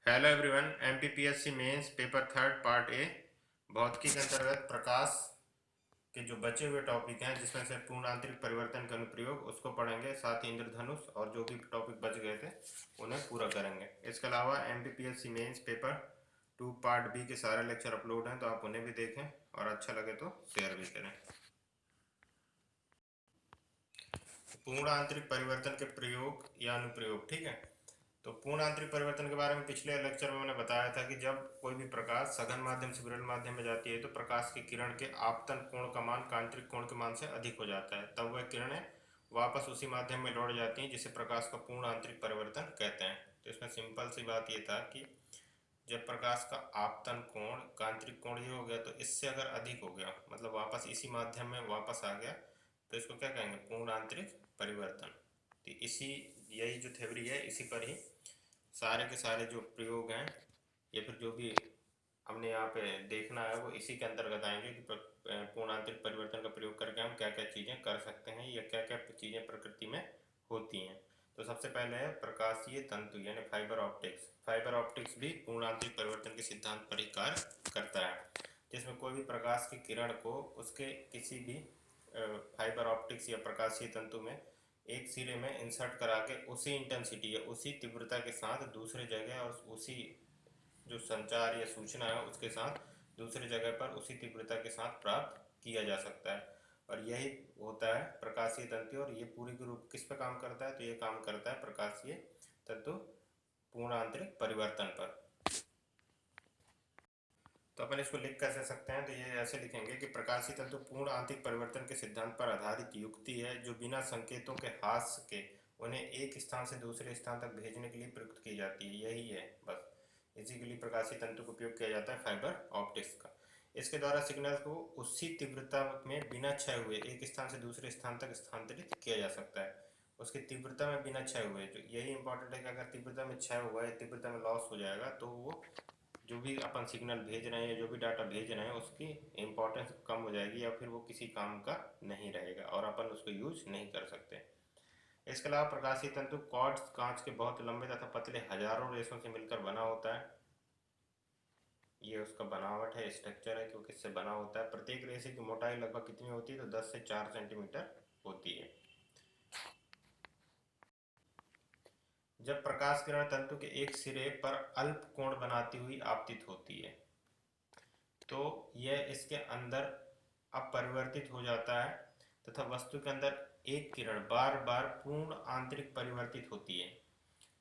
Hello everyone. MPPSC mains paper third part A भौतिकी के अंतर्गत प्रकाश के जो बचे हुए टॉपिक हैं जिसमें से पूर्ण आंतरिक परिवर्तन का अनुप्रयोग उसको पढ़ेंगे, साथ ही इंद्रधनुष और जो भी टॉपिक बच गए थे उन्हें पूरा करेंगे। इसके अलावा MPPSC mains paper two part B के सारे लेक्चर अपलोड हैं, तो आप उन्हें भी देखें और अच्छा लगे तो शेयर भी करें। पूर्ण आंतरिक परिवर्तन के प्रयोग या अनुप्रयोग, ठीक है। तो पूर्ण आंतरिक परिवर्तन के बारे में पिछले लेक्चर में मैंने बताया था कि जब कोई भी प्रकाश सघन माध्यम से विरल माध्यम में जाती है तो प्रकाश की किरण के आपतन कोण का मान कांतरिक कोण के मान से अधिक हो जाता है, तब वह किरणें वापस उसी माध्यम में लौट जाती हैं, जिसे प्रकाश का पूर्ण आंतरिक परिवर्तन कहते हैं। तो इसमें सिंपल सी बात यह था कि जब प्रकाश का आपतन कोण कांतरिक कोण ये हो गया तो इससे अगर अधिक हो गया, मतलब वापस इसी माध्यम में वापस आ गया, तो इसको क्या कहेंगे? पूर्ण आंतरिक परिवर्तन। तो इसी यही जो थ्योरी है इसी पर ही सारे के सारे जो प्रयोग हैं या फिर जो भी हमने यहाँ पे देखना है वो इसी के अंतर्गत आएंगे कि पूर्ण आंतरिक परिवर्तन का प्रयोग करके हम क्या क्या चीज़ें कर सकते हैं या क्या क्या चीज़ें प्रकृति में होती हैं। तो सबसे पहले है प्रकाशीय तंतु यानी फाइबर ऑप्टिक्स। फाइबर ऑप्टिक्स भी पूर्ण आंतरिक परिवर्तन के सिद्धांत पर ही कार्य करता है, जिसमें कोई भी प्रकाश की किरण को उसके किसी भी फाइबर ऑप्टिक्स या प्रकाशीय तंतु में एक सिरे में इंसर्ट करा के उसी इंटेंसिटी या उसी तीव्रता के साथ दूसरे जगह और उसी जो संचार या सूचना है उसके साथ दूसरे जगह पर उसी तीव्रता के साथ प्राप्त किया जा सकता है, और यही होता है प्रकाशीय तंतु। और ये पूरी रूप किस पे काम करता है? तो ये काम करता है प्रकाशीय तंतु पूर्ण आंतरिक परिवर्तन पर। तो अपन इसको लिख कैसे सकते हैं? तो ये ऐसे लिखेंगे कि प्रकाशीय तंतु पूर्ण आंतरिक परिवर्तन के सिद्धांत पर आधारित युक्ति है जो बिना संकेतों के हास के उन्हें एक स्थान से दूसरे स्थान तक भेजने के लिए प्रयुक्त की जाती है। यही है बस, इसी के लिए प्रकाशीय तंतु का उपयोग किया जाता है फाइबर ऑप्टिक्स का। इसके द्वारा सिग्नल को उसी तीव्रता में बिना क्षय हुए एक स्थान से दूसरे स्थान तक स्थानांतरित किया जा सकता है। उसकी तीव्रता में बिना क्षय हुए, जो यही इंपॉर्टेंट है कि अगर तीव्रता में क्षय हुआ है, तीव्रता में लॉस हो जाएगा, तो वो जो भी अपन सिग्नल भेज रहे हैं, जो भी डाटा भेज रहे हैं, उसकी इम्पोर्टेंस कम हो जाएगी या फिर वो किसी काम का नहीं रहेगा और अपन उसको यूज नहीं कर सकते। इसके अलावा प्रकाशीय तंतु क्वार्ट्ज कांच के बहुत लंबे तथा पतले हजारों रेशों से मिलकर बना होता है। ये उसका बनावट है, स्ट्रक्चर है, क्योंकि इससे बना होता है। प्रत्येक रेशे की मोटाई लगभग कितनी होती है? तो 10 से 4 सेंटीमीटर होती है। जब प्रकाश किरण तंतु के एक सिरे पर अल्प कोण बनाती हुई आपतित होती है तो यह इसके अंदर अपरिवर्तित हो जाता है तथा वस्तु के अंदर एक किरण बार बार पूर्ण आंतरिक परिवर्तित होती है,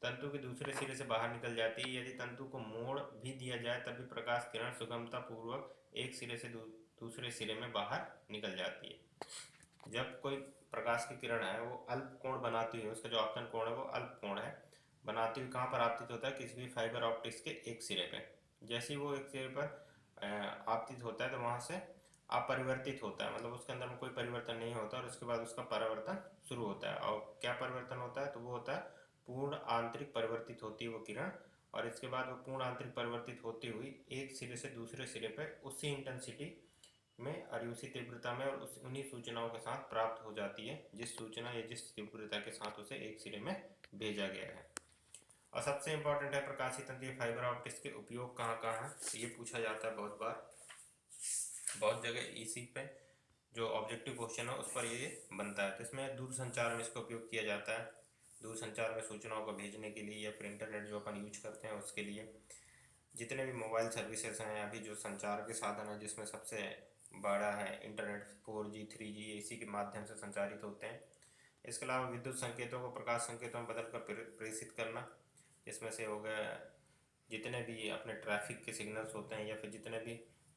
तंतु के दूसरे सिरे से बाहर निकल जाती है। यदि तंतु को मोड़ भी दिया जाए तब भी प्रकाश किरण सुगमता पूर्वक एक सिरे से दूसरे सिरे में बाहर निकल जाती है। जब कोई प्रकाश की किरण है वो अल्प कोण बनाती है, उसका जो आपतन कोण है वो अल्प कोण है, बनाती हुई कहाँ पर आपतित होता है? किसी भी फाइबर ऑप्टिक्स के एक सिरे पे। जैसे ही वो एक सिरे पर आपतित होता है तो वहाँ से अपरिवर्तित होता है, मतलब उसके अंदर में कोई परिवर्तन नहीं होता, और उसके बाद उसका परिवर्तन शुरू होता है। और क्या परिवर्तन होता है? तो वो होता है पूर्ण आंतरिक परिवर्तित होती है वो किरण, और इसके बाद वो पूर्ण आंतरिक परिवर्तित होती हुई एक सिरे से दूसरे सिरे पे उसी इंटेंसिटी में और उसी तीव्रता में और उन्हीं सूचनाओं के साथ प्राप्त हो जाती है जिस सूचना या जिस तीव्रता के साथ उसे एक सिरे में भेजा गया है। और सबसे इम्पोर्टेंट है प्रकाशीय तंतु फाइबर ऑप्टिक्स के उपयोग कहाँ कहाँ है? ये पूछा जाता है बहुत बार, बहुत जगह इसी पे जो ऑब्जेक्टिव क्वेश्चन है उस पर ये बनता है। तो इसमें दूर संचार में इसका उपयोग किया जाता है, दूर संचार में सूचनाओं को भेजने के लिए या फिर इंटरनेट जो अपन यूज करते हैं उसके लिए। जितने भी मोबाइल सर्विसेज हैं अभी जो संचार के साधन है जिसमें सबसे बड़ा है इंटरनेट, 4G 3G इसी के माध्यम से संचारित होते हैं। इसके अलावा विद्युत संकेतों को प्रकाश संकेतों में बदल कर प्रेषित करना, जिसमें से हो गया जितने भी अपने ट्रैफिक के सिग्नल्स होते हैं या फिर जितने भी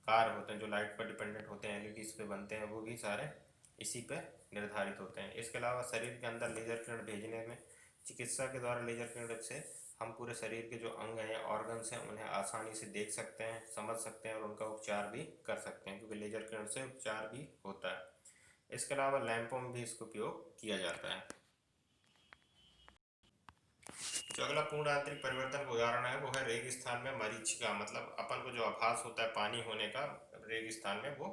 कार होते हैं जो लाइट पर डिपेंडेंट होते हैं, एलईडीज पे बनते हैं, वो भी सारे इसी पे निर्धारित होते हैं। इसके अलावा शरीर के अंदर लेजर किरण भेजने में चिकित्सा के द्वारा लेजर किरण से हम पूरे शरीर के जो अंग हैं या ऑर्गन्स हैं उन्हें आसानी से देख सकते हैं, समझ सकते हैं और उनका उपचार भी कर सकते हैं, क्योंकि लेजर किरण से उपचार भी होता है। इसके अलावा लैंपों में भी इसका उपयोग किया जाता है। जो अगला पूर्ण आंतरिक परिवर्तन का उदाहरण है वो है रेगिस्तान में मरीचिका, मतलब अपन को जो आभास होता है पानी होने का रेगिस्तान में, वो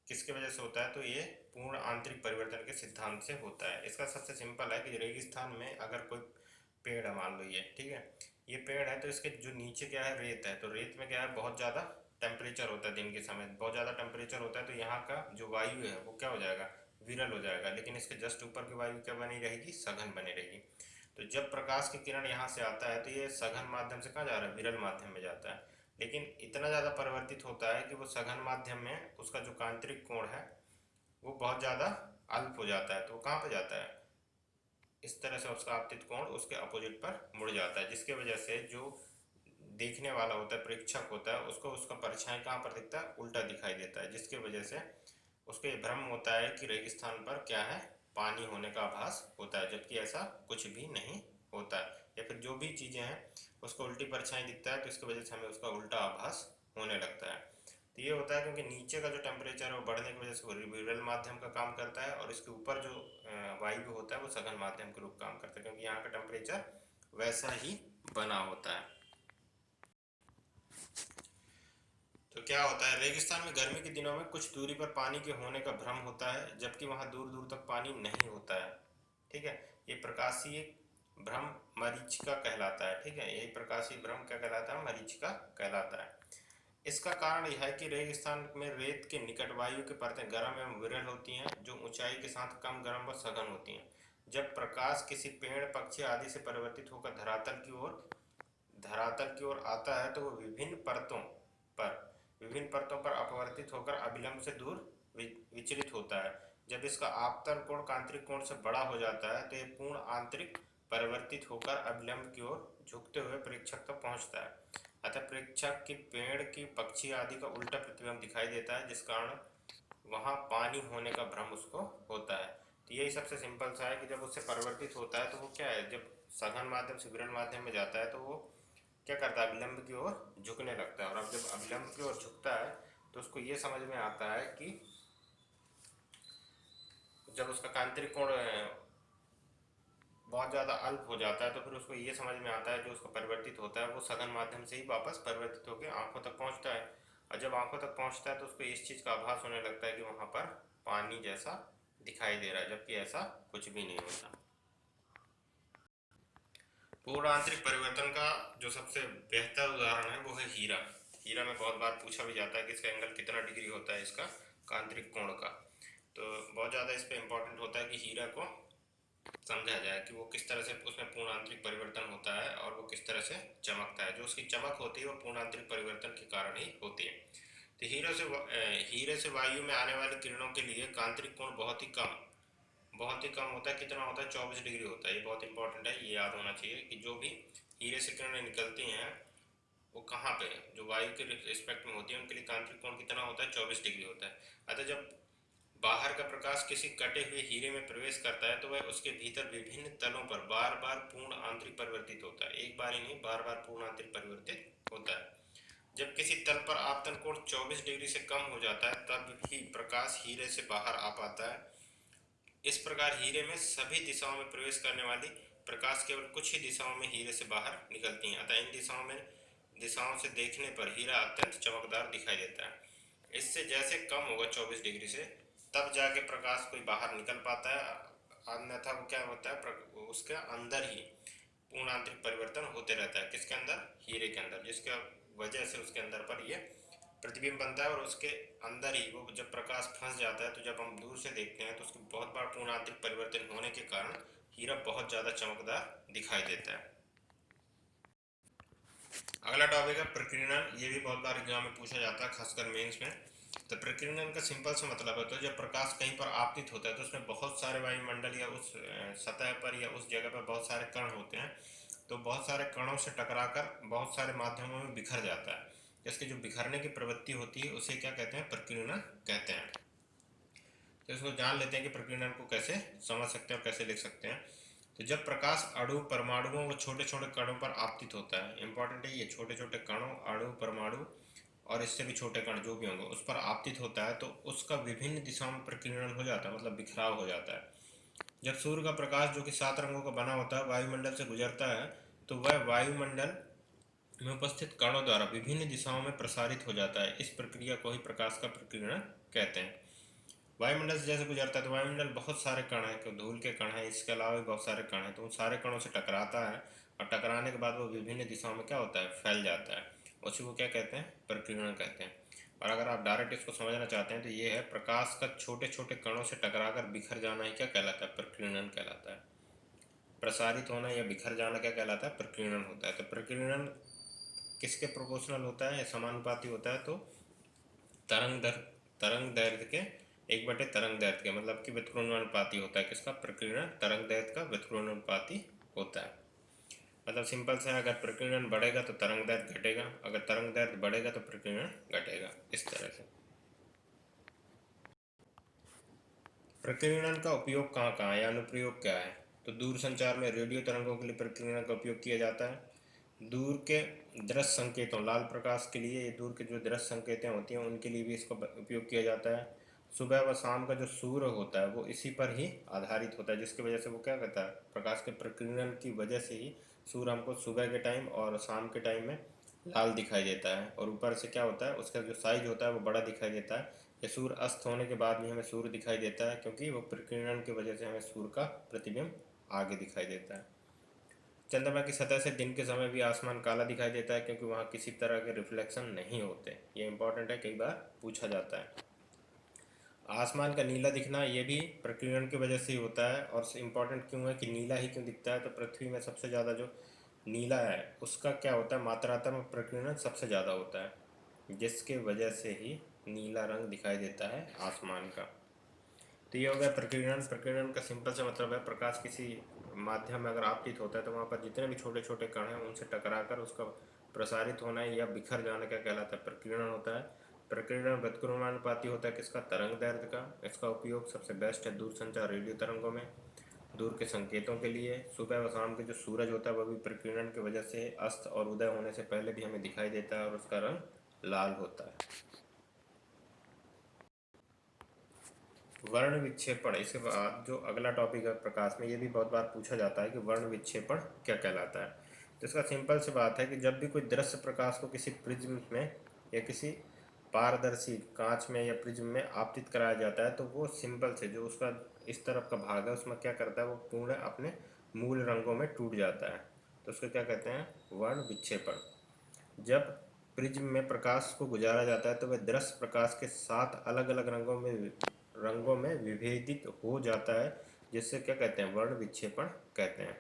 किसके वजह से होता है? तो ये पूर्ण आंतरिक परिवर्तन के सिद्धांत से होता है। इसका सबसे सिंपल है कि रेगिस्तान में अगर कोई पेड़ है, मान लो ये, ठीक है, ये पेड़ है तो इसके जो नीचे क्या है, रेत है, तो रेत में क्या है, बहुत ज़्यादा टेम्परेचर होता है, दिन के समय बहुत ज़्यादा टेम्परेचर होता है, तो यहाँ का जो वायु है वो क्या हो जाएगा, विरल हो जाएगा। लेकिन इसके जस्ट ऊपर की वायु क्या बनी रहेगी, सघन बनी रहेगी। तो जब प्रकाश की किरण यहाँ से आता है तो ये सघन माध्यम से कहाँ जा रहा है, विरल माध्यम में जाता है। लेकिन इतना ज़्यादा परिवर्तित होता है कि वो सघन माध्यम में उसका जो कांतरिक कोण है वो बहुत ज़्यादा अल्प हो जाता है। तो वो कहाँ पर जाता है, इस तरह से उसका आपतित कोण उसके अपोजिट पर मुड़ जाता है, जिसके वजह से जो देखने वाला होता है, प्रेक्षक होता है, उसको उसका परछाई कहाँ पर दिखता है, उल्टा दिखाई देता है, जिसके वजह से उसको ये भ्रम होता है कि रेगिस्तान पर क्या है, पानी होने का आभास होता है, जबकि ऐसा कुछ भी नहीं होता है। या फिर जो भी चीज़ें हैं उसको उल्टी परछाई दिखता है, तो इसकी वजह से हमें उसका उल्टा आभास होने लगता है। तो ये होता है क्योंकि नीचे का जो टेम्परेचर है वो बढ़ने की वजह से वो विरल माध्यम का काम करता है, और इसके ऊपर जो वायु होता है वो सघन माध्यम के रूप काम करता है, क्योंकि यहाँ का टेम्परेचर वैसा ही बना होता है। तो क्या होता है, रेगिस्तान में गर्मी के दिनों में कुछ दूरी पर पानी के होने का भ्रम होता है, जबकि वहां दूर दूर तक पानी नहीं होता है। ठीक है, ये प्रकाशीय भ्रम मरीचिका कहलाता है। ठीक है, यही प्रकाशीय भ्रम क्या कहलाता है, मरीचिका कहलाता है। इसका कारण यह है कि रेगिस्तान में रेत के निकट वायु की परतें गर्म एवं विरल होती हैं, जो ऊंचाई के साथ कम गर्म व सघन होती हैं। जब प्रकाश किसी पेड़, पक्षी आदि से परिवर्तित होकर धरातल की ओर आता है तो वो विभिन्न परतों पर अपवर्तित होकर अभिलंब से दूर विचलित होता है। जब इसका आपतन कोण कांतरिक कोण से बड़ा हो जाता है तो ये पूर्ण आंतरिक परिवर्तित होकर अभिलंब की ओर झुकते हुए प्रेक्षक तक पहुंचता है। अतः प्रेक्षक की पेड़ की, पक्षी आदि का उल्टा प्रतिबिंब दिखाई देता है, जिस कारण वहां पानी होने का भ्रम उसको होता है। तो यही सबसे सिंपल सा है कि जब उससे परिवर्तित होता है तो वो क्या है, जब सघन माध्यम से विरल माध्यम में जाता है तो वो क्या करता है, अभिलंब की ओर झुकने लगता है। और अब जब अभिलंब की ओर झुकता है तो उसको ये समझ में आता है कि जब उसका कांतरिक कोण बहुत ज़्यादा अल्प हो जाता है तो फिर उसको ये समझ में आता है जो उसका परिवर्तित होता है वो सघन माध्यम से ही वापस परिवर्तित होकर आंखों तक पहुंचता है। और जब आंखों तक पहुंचता है तो उसको इस चीज़ का आभास होने लगता है कि वहां पर पानी जैसा दिखाई दे रहा है, जबकि ऐसा कुछ भी नहीं होता। पूर्ण आंतरिक परिवर्तन का जो सबसे बेहतर उदाहरण है वो है हीरा। हीरा में बहुत बार पूछा भी जाता है कि इसका एंगल कितना डिग्री होता है, इसका कांतरिक कोण का। तो बहुत ज़्यादा इस पर इम्पोर्टेंट होता है कि हीरा को समझा जाए कि वो किस तरह से उसमें पूर्ण आंतरिक परिवर्तन होता है और वो किस तरह से चमकता है। जो उसकी चमक होती है वो पूर्ण आंतरिक परिवर्तन के कारण ही होती है। तो हीरे से वायु में आने वाली किरणों के लिए कांतरिक कोण बहुत ही कम होता है। कितना होता है, 24 डिग्री होता है। ये बहुत इंपॉर्टेंट है, ये याद होना चाहिए कि जो भी हीरे से किरणें निकलती हैं वो कहाँ पे, जो वायु के रिस्पेक्ट में होती है, उनके लिए कांतरिक कोण कितना होता है, 24 डिग्री होता है। अतः जब बाहर का प्रकाश किसी कटे हुए हीरे में प्रवेश करता है तो वह उसके भीतर विभिन्न तलों पर बार बार पूर्ण आंतरिक परिवर्तित होता है। एक बार ही नहीं, बार बार पूर्ण आंतरिक परिवर्तित होता है। जब किसी तल पर आपतन कोण 24 डिग्री से कम हो जाता है तब ही प्रकाश हीरे से बाहर आ पाता है। इस प्रकार हीरे में सभी दिशाओं में प्रवेश करने वाली प्रकाश केवल कुछ ही दिशाओं में हीरे से बाहर निकलती हैं। अतः इन दिशाओं से देखने पर हीरा अत्यंत चमकदार दिखाई देता है। इससे जैसे कम होगा 24 डिग्री से तब जाके प्रकाश कोई बाहर निकल पाता है, अन्यथा वो क्या होता है, उसके अंदर ही पूर्ण आंतरिक परिवर्तन होते रहता है। किसके अंदर, हीरे के अंदर, जिसके वजह से उसके अंदर पर ये प्रतिबिंब बनता है। और उसके अंदर ही वो जब प्रकाश फंस जाता है तो जब हम दूर से देखते हैं तो उसकी बहुत बार पूर्ण आंतरिक परिवर्तन होने के कारण हीरा बहुत ज़्यादा चमकदार दिखाई देता है। अगला टॉपिक है प्रकीर्णन। ये भी बहुत बार एग्जाम में पूछा जाता है, खासकर मेंस में। तो प्रकीर्णन का सिंपल सा मतलब है, तो जब प्रकाश कहीं पर आपतित होता है तो उसमें बहुत सारे वायुमंडल या उस सतह पर या उस जगह पर बहुत सारे कण होते हैं। तो बहुत सारे कणों से टकराकर बहुत सारे माध्यमों में बिखर जाता है। इसकी जो बिखरने की प्रवृत्ति होती है उसे क्या कहते हैं, प्रकीर्णन कहते हैं। तो इसको जान लेते हैं कि प्रकीर्णन को कैसे समझ सकते हैं और कैसे लिख सकते हैं। तो जब प्रकाश अणु, परमाणुओं व छोटे छोटे कणों पर आपतित होता है, इंपॉर्टेंट है ये, छोटे छोटे कणों, अणु, परमाणु और इससे भी छोटे कण जो भी होंगे उस पर आपतित होता है तो उसका विभिन्न दिशाओं में प्रकीर्णन हो जाता है, मतलब बिखराव हो जाता है। जब सूर्य का प्रकाश जो कि 7 रंगों का बना होता है वायुमंडल से गुजरता है तो वह वायुमंडल में उपस्थित कणों द्वारा विभिन्न दिशाओं में प्रसारित हो जाता है। इस प्रक्रिया को ही प्रकाश का प्रकीर्णन कहते हैं। वायुमंडल से जैसे गुजरता है तो वायुमंडल बहुत सारे कण हैं, धूल के कण हैं, इसके अलावा भी बहुत सारे कण हैं, तो उन सारे कणों से टकराता है और टकराने के बाद वो विभिन्न दिशाओं में क्या होता है, फैल जाता है। उसी को क्या कहते हैं, प्रकीर्णन कहते हैं। और अगर आप डायरेक्ट इसको समझना चाहते हैं तो ये है, प्रकाश का छोटे छोटे कणों से टकराकर बिखर जाना ही क्या कहलाता है, प्रकीर्णन कहलाता है। प्रसारित होना या बिखर जाना क्या कहलाता है, प्रकीर्णन होता है। तो प्रकीर्णन किसके प्रोपोर्शनल होता है या समानुपाती होता है, तो तरंग दैर्ध्य के 1/, तरंग दैर्ध्य के, मतलब कि व्युत्क्रमणानुपाती होता है। किसका, प्रकीर्णन तरंग दैर्ध्य का व्युत्क्रमणानुपाती होता है। मतलब सिंपल से, अगर प्रकीर्णन बढ़ेगा तो तरंग दैर्ध्य घटेगा, अगर तरंग दैर्ध्य बढ़ेगा तो प्रकीर्णन घटेगा, इस तरह से। प्रकीर्णन का उपयोग कहाँ कहाँ है या अनुप्रयोग क्या है, तो दूर संचार में रेडियो तरंगों के लिए प्रकीर्णन का उपयोग किया जाता है। दूर के दृश्य संकेतों, लाल प्रकाश के लिए, दूर के जो दृश्य संकेतें होती हैं उनके लिए भी इसका उपयोग किया जाता है। सुबह व शाम का जो सूर्य होता है वो इसी पर ही आधारित होता है, जिसकी वजह से वो क्या करता है, प्रकाश के प्रकीर्णन की वजह से ही सूर्य हमको सुबह के टाइम और शाम के टाइम में लाल दिखाई देता है। और ऊपर से क्या होता है, उसका जो साइज होता है वो बड़ा दिखाई देता है। ये सूर्य अस्त होने के बाद भी हमें सूर्य दिखाई देता है, क्योंकि वो प्रकीर्णन की वजह से हमें सूर्य का प्रतिबिंब आगे दिखाई देता है। चंद्रमा की सतह से दिन के समय भी आसमान काला दिखाई देता है, क्योंकि वहाँ किसी तरह के रिफ्लेक्शन नहीं होते। ये इंपॉर्टेंट है, कई बार पूछा जाता है। आसमान का नीला दिखना ये भी प्रकीर्णन की वजह से ही होता है। और इम्पोर्टेंट क्यों है कि नीला ही क्यों दिखता है, तो पृथ्वी में सबसे ज़्यादा जो नीला है उसका क्या होता है, मात्रात्मक प्रकीर्णन सबसे ज़्यादा होता है, जिसके वजह से ही नीला रंग दिखाई देता है आसमान का। तो ये हो गया प्रकीर्णन। प्रकीर्णन का सिंपल से मतलब है, प्रकाश किसी माध्यम में अगर आपतित होता है तो वहाँ पर जितने भी छोटे छोटे कण हैं उनसे टकराकर उसका प्रसारित होना या बिखर जाना क्या कहलाता है, प्रकीर्णन होता है। प्रकीर्णन व्युत्क्रमणानुपाती होता है किसका, तरंग दैर्ध्य का। इसका उपयोग सबसे बेस्ट है दूरसंचार रेडियो तरंगों में, दूर के संकेतों के लिए। सुबह व शाम के जो सूरज होता है वह भी प्रकीर्णन की वजह से अस्त और उदय होने से पहले भी हमें दिखाई देता है और उसका रंग लाल होता है। वर्ण विक्षेपण, इसके बाद जो अगला टॉपिक है प्रकाश में, ये भी बहुत बार पूछा जाता है कि वर्ण विक्षेपण क्या कहलाता है। तो इसका सिंपल सी बात है कि जब भी कोई दृश्य प्रकाश को किसी प्रिज्म में या किसी पारदर्शी कांच में या प्रिज्म में आपतित कराया जाता है, तो वो सिंपल से जो उसका इस तरफ का भाग है उसमें क्या करता है, वो पूर्ण अपने मूल रंगों में टूट जाता है। तो उसको क्या कहते हैं, वर्ण विक्षेपण। जब प्रिज्म में प्रकाश को गुजारा जाता है तो वह दृश्य प्रकाश के साथ अलग अलग रंगों में विभेदित हो जाता है, जिससे क्या कहते हैं, वर्ण विक्षेपण कहते हैं।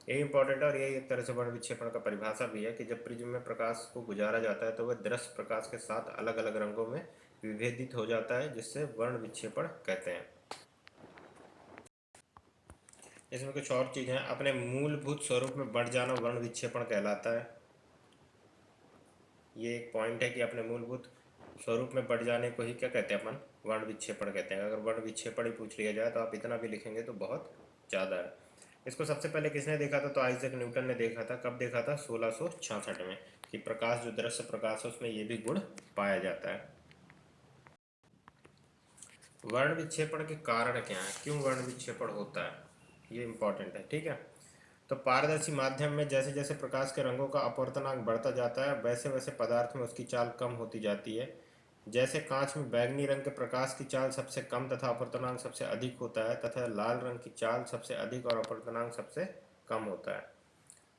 ये इंपॉर्टेंट है और यही एक तरह से वर्ण विक्षेपण का परिभाषा भी है कि जब प्रिज्म में प्रकाश को गुजारा जाता है तो वह दृश्य प्रकाश के साथ अलग अलग रंगों में विभेदित हो जाता है, जिससे वर्ण विक्षेपण कहते हैं। इसमें कुछ और चीज़ें, अपने मूलभूत स्वरूप में बढ़ जाना वर्ण विक्षेपण कहलाता है। ये एक पॉइंट है कि अपने मूलभूत स्वरूप में बढ़ जाने को ही क्या कहते हैं, अपन वर्ण विक्षेपण कहते हैं। अगर वर्ण विक्षेपण ही पूछ लिया जाए तो आप इतना भी लिखेंगे तो बहुत ज़्यादा है। इसको सबसे पहले किसने देखा था, तो आइजैक न्यूटन ने देखा था। कब देखा था, 1666 में, कि प्रकाश जो दृश्य प्रकाश है उसमें ये भी गुण पाया जाता है। वर्ण विक्षेपण के कारण क्या है, क्यों वर्ण विक्षेपण होता है, ये इंपॉर्टेंट है, ठीक है। तो पारदर्शी माध्यम में जैसे जैसे प्रकाश के रंगों का अपवर्तनांक बढ़ता जाता है वैसे वैसे पदार्थ में उसकी चाल कम होती जाती है। जैसे कांच में बैगनी रंग के प्रकाश की चाल सबसे कम तथा अपवर्तनांक सबसे अधिक होता है, तथा लाल रंग की चाल सबसे अधिक और अपवर्तनांक सबसे कम होता है।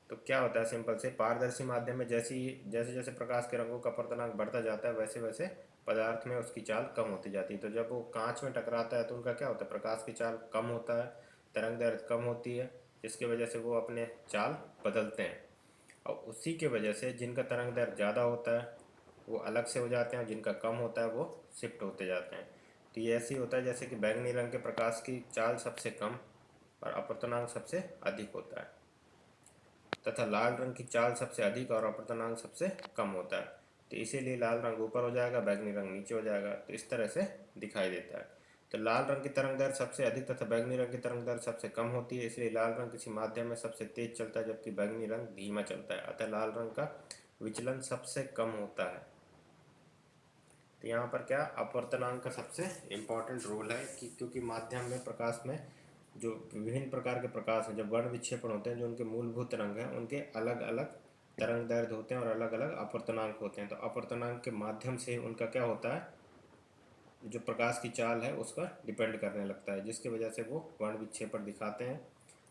तो क्या होता है, सिंपल से, पारदर्शी माध्यम में जैसे जैसे प्रकाश के रंगों का अपवर्तनांक बढ़ता जाता है वैसे वैसे पदार्थ में उसकी चाल कम होती जाती है। तो जब वो कांच में टकराता है तो उनका क्या होता है, प्रकाश की चाल कम होता है, तरंग दैर्ध्य कम होती है, जिसकी वजह से वो अपने चाल बदलते हैं। और उसी के वजह से जिनका तरंग दैर्ध्य ज़्यादा होता है वो अलग से हो जाते हैं और जिनका कम होता है वो शिफ्ट होते जाते हैं। तो ये ऐसे ही होता है जैसे कि बैंगनी रंग के प्रकाश की चाल सबसे कम और अपवर्तनांक सबसे अधिक होता है, तथा लाल रंग की चाल सबसे अधिक और अपवर्तनांक सबसे कम होता है। तो इसीलिए लाल रंग ऊपर हो जाएगा, बैंगनी रंग नीचे हो जाएगा। तो इस तरह से दिखाई देता है। तो लाल रंग की तरंग दैर्ध्य सबसे अधिक तथा बैंगनी रंग की तरंग दैर्ध्य सबसे कम होती है, इसलिए लाल रंग किसी माध्यम में सबसे तेज चलता है जबकि बैंगनी रंग धीमा चलता है, अतः लाल रंग का विचलन सबसे कम होता है। तो यहाँ पर क्या, अपवर्तनांक का सबसे इम्पॉर्टेंट रोल है कि क्योंकि माध्यम में प्रकाश में जो विभिन्न प्रकार के प्रकाश हैं, जब वर्ण विक्षेपण होते हैं, जो उनके मूलभूत रंग हैं उनके अलग अलग तरंग दैर्ध्य होते हैं और अलग अलग अपवर्तनांक होते हैं। तो अपवर्तनांक के माध्यम से उनका क्या होता है, जो प्रकाश की चाल है उसका डिपेंड करने लगता है, जिसकी वजह से वो वर्ण विक्षेपण दिखाते हैं।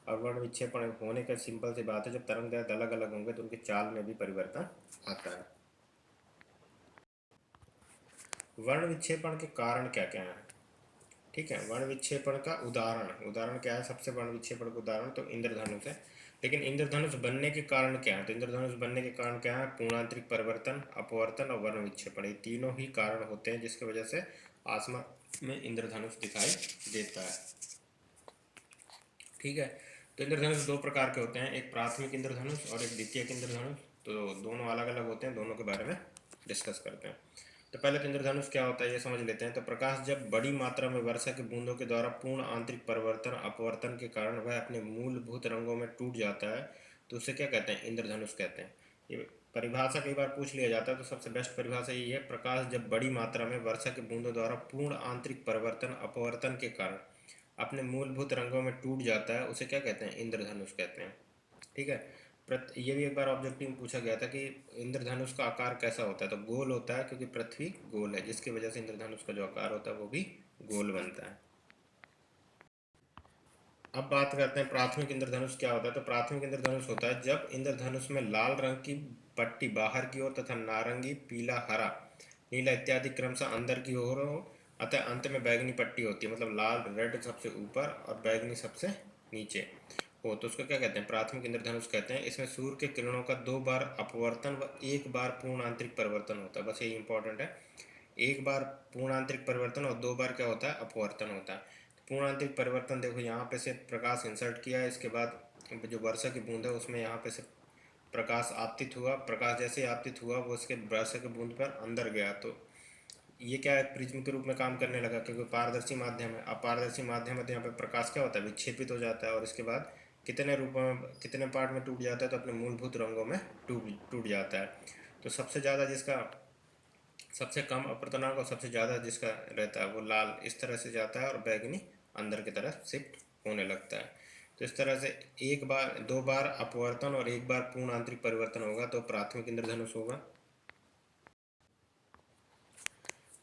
और वर्ण विक्षेपण होने का सिंपल सी बात है, जब तरंग दैर्ध्य अलग अलग होंगे तो उनकी चाल में भी परिवर्तन आता है। वर्ण विक्षेपण के कारण क्या क्या है? ठीक है, वर्ण विक्षेपण का उदाहरण क्या है? सबसे वर्ण विक्षेपण का उदाहरण तो इंद्रधनुष है। लेकिन इंद्रधनुष बनने के कारण क्या है? तो इंद्रधनुष बनने के कारण क्या है? पूर्णांतरिक परिवर्तन, अपवर्तन और वर्ण विक्षेपण, ये तीनों ही कारण होते हैं जिसकी वजह से आसमान में इंद्रधनुष दिखाई देता है। ठीक है, तो इंद्रधनुष दो प्रकार के होते हैं, एक प्राथमिक इंद्रधनुष और एक द्वितीयक इंद्रधनुष। तो दोनों अलग अलग होते हैं, दोनों के बारे में डिस्कस करते हैं। तो पहले तो इंद्रधनुष क्या होता है ये समझ लेते हैं। तो प्रकाश जब बड़ी मात्रा में वर्षा की बूंदों के द्वारा पूर्ण आंतरिक परिवर्तन अपवर्तन के कारण वह अपने मूलभूत रंगों में टूट जाता है, तो उसे क्या कहते हैं? इंद्रधनुष कहते हैं। ये परिभाषा कई बार पूछ लिया जाता है, तो सबसे बेस्ट परिभाषा यही है, प्रकाश जब बड़ी मात्रा में वर्षा की बूंदों द्वारा पूर्ण आंतरिक परिवर्तन अपवर्तन के कारण अपने मूलभूत रंगों में टूट जाता है, उसे क्या कहते हैं? इंद्रधनुष कहते हैं। ठीक है, ये भी एक बार ऑब्जेक्टिव में पूछा गया था कि इंद्रधनुष का आकार कैसा होता है, तो गोल होता है, क्योंकि पृथ्वी गोल है, जिसकी वजह से इंद्रधनुष का जो आकार होता है वो भी गोल बनता है। अब बात करते हैं प्राथमिक इंद्रधनुष क्या होता है। तो प्राथमिक इंद्रधनुष होता है जब इंद्रधनुष में लाल रंग की पट्टी बाहर की ओर तथा नारंगी, पीला, हरा, नीला इत्यादि क्रमशः अंदर की ओर हो, अतः अंत में बैगनी पट्टी होती है, मतलब लाल रेड सबसे ऊपर और बैगनी सबसे नीचे हो, तो उसको क्या कहते हैं? प्राथमिक इंद्रधनुष कहते हैं। इसमें सूर्य के किरणों का 2 बार अपवर्तन व 1 बार पूर्ण आंतरिक परिवर्तन होता है, बस ये इंपॉर्टेंट है। 1 बार पूर्ण आंतरिक परिवर्तन और 2 बार क्या होता है? अपवर्तन होता है। पूर्ण आंतरिक परिवर्तन देखो यहाँ पे से प्रकाश इंसर्ट किया है, इसके बाद जो वर्षा की बूंद है उसमें यहाँ पे से प्रकाश आपतित हुआ, प्रकाश जैसे ही आपतित हुआ वो उसके वर्षा की बूंद पर अंदर गया, तो ये क्या है? प्रिज्म के रूप में काम करने लगा, क्योंकि पारदर्शी माध्यम है। अब पारदर्शी माध्यम है तो यहाँ पे प्रकाश क्या होता है? विक्षेपित हो जाता है, और इसके बाद कितने रूपों में, कितने पार्ट में टूट जाता है? तो अपने मूलभूत रंगों में टूट जाता है। तो सबसे ज़्यादा जिसका सबसे कम अपवर्तनांक और सबसे ज़्यादा जिसका रहता है वो लाल इस तरह से जाता है और बैगनी अंदर की तरफ शिफ्ट होने लगता है। तो इस तरह से 1 बार 2 बार अपवर्तन और 1 बार पूर्ण आंतरिक परिवर्तन होगा तो प्राथमिक इंद्रधनुष होगा।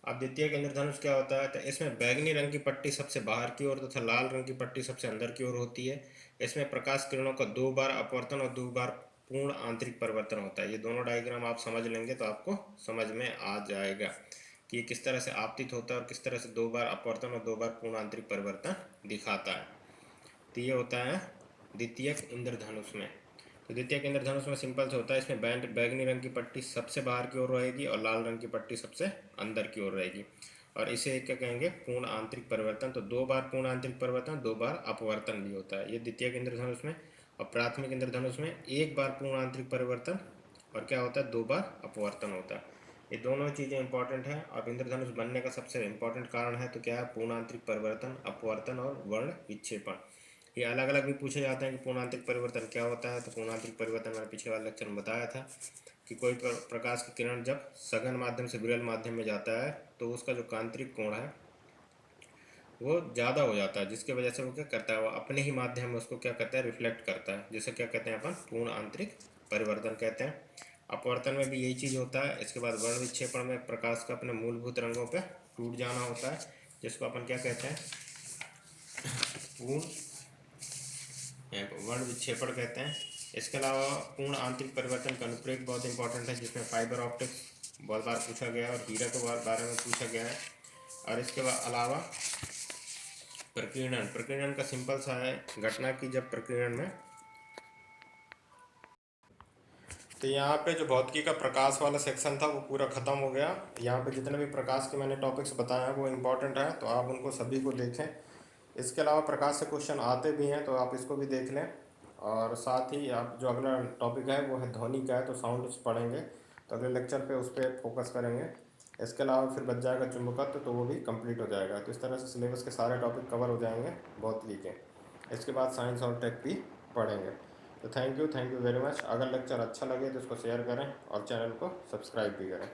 अब द्वितीयक इंद्रधनुष क्या होता है? तो इसमें बैगनी रंग की पट्टी सबसे बाहर की ओर तथा लाल रंग की पट्टी सबसे अंदर की ओर होती है। इसमें प्रकाश किरणों का 2 बार अपवर्तन और 2 बार पूर्ण आंतरिक परिवर्तन होता है। ये दोनों डायग्राम आप समझ लेंगे तो आपको समझ में आ जाएगा कि ये किस तरह से आपतित होता है और किस तरह से 2 बार अपवर्तन और 2 बार पूर्ण आंतरिक परिवर्तन दिखाता है। तो ये होता है द्वितीयक इंद्रधनुष में। तो द्वितीयक इंद्रधनुष में सिंपल से होता है, इसमें बैगनी रंग की पट्टी सबसे बाहर की ओर रहेगी और लाल रंग की पट्टी सबसे अंदर की ओर रहेगी, और इसे क्या कहेंगे? पूर्ण आंतरिक परिवर्तन। तो 2 बार पूर्ण आंतरिक परिवर्तन, 2 बार अपवर्तन भी होता है, ये द्वितीयक इंद्रधनुष में। और प्राथमिक इंद्रधनुष में 1 बार पूर्ण आंतरिक परिवर्तन और क्या होता है? 2 बार अपवर्तन होता है। ये दोनों चीज़ें इंपॉर्टेंट हैं। अब इंद्रधनुष बनने का सबसे इंपॉर्टेंट कारण है तो क्या है? पूर्ण आंतरिक परिवर्तन, अपवर्तन और वर्ण विक्षेपण। ये अलग अलग भी पूछे जाते हैं कि पूर्णांतरिक परिवर्तन क्या होता है। तो पूर्णांतरिक परिवर्तन मैंने पिछले वाले लेक्चर में बताया था कि कोई प्रकाश की किरण जब सघन माध्यम से विरल माध्यम में जाता है तो उसका जो कांतरिक कोण है वो ज़्यादा हो जाता है, जिसकी वजह से वो क्या करता है? वो अपने ही माध्यम में उसको क्या करता है? रिफ्लेक्ट करता है, जिसे क्या कहते हैं? अपन पूर्ण आंतरिक परिवर्तन कहते हैं। अपवर्तन में भी यही चीज़ होता है। इसके बाद वर्ण विक्षेपण में प्रकाश का अपने मूलभूत रंगों पर टूट जाना होता है, जिसको अपन क्या कहते हैं? पूर्ण वर्ण विक्षेपण कहते हैं। इसके अलावा पूर्ण आंतरिक परिवर्तन का अनुप्रयोग बहुत इंपॉर्टेंट है, जिसमें फाइबर ऑप्टिक्स बहुत बार पूछा गया है और हीरा के बारे में पूछा गया है। और इसके अलावा प्रकीर्णन का सिंपल सा है घटना की, जब प्रकीर्णन में, तो यहाँ पे जो भौतिकी का प्रकाश वाला सेक्शन था वो पूरा ख़त्म हो गया। यहाँ पे जितने भी प्रकाश के मैंने टॉपिक्स बताए हैं वो इम्पोर्टेंट हैं, तो आप उनको सभी को देखें। इसके अलावा प्रकाश से क्वेश्चन आते भी हैं तो आप इसको भी देख लें। और साथ ही आप जो अगला टॉपिक है वो है ध्वनि का है, तो साउंड्स पढ़ेंगे, तो अगले लेक्चर पे उस पर फोकस करेंगे। इसके अलावा फिर बच जाएगा चुंबकत्व, तो वो भी कंप्लीट हो जाएगा। तो इस तरह से सिलेबस के सारे टॉपिक कवर हो जाएंगे भौतिकी के। इसके बाद साइंस और टेक भी पढ़ेंगे। तो थैंक यू वेरी मच। अगर लेक्चर अच्छा लगे तो इसको शेयर करें और चैनल को सब्सक्राइब भी करें।